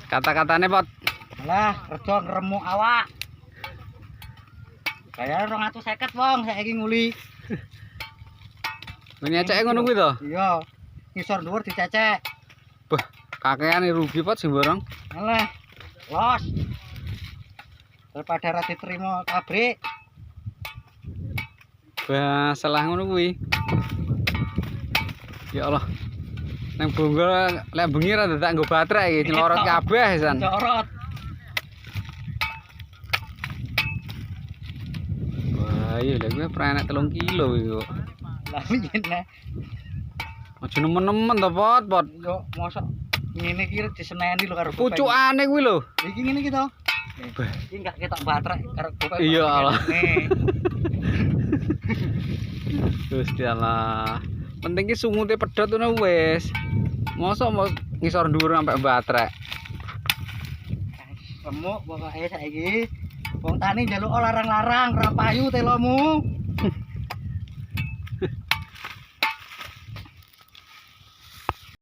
Kata-katane pot. Alah, kerja ngremuk awak. Bayar 250 wong saiki nguli. Nyecek ngono kuwi to. Iya. Ngisor dhuwur dicecek. Bah, kakean rugi pot sing borong. Alah. Los. Daripada ra diterima pabrik. Bah, salah ngono kuwi. Ya Allah. Nang bonggol lek bengi ra dadak nggo baterai iki nyelorot kabeh san. Corot. Wah, iya lek kuwi prenek 3 kilo iki kok. Lah ngene. Aja nemen-nemen to pot. Yo mosok ngene iki diseneni lho karo Pucukane kuwi lho. Iki ngene iki to. Iki enggak ketok baterai karo bopek. Iya Allah. Gusti Allah. Penting ki sungute pedhot ngono wis. Mosok mau ngisor dhuwur sampai baterai. Remuk pokoke saiki. Wong tani njaluk larang-larang ra payu telomu.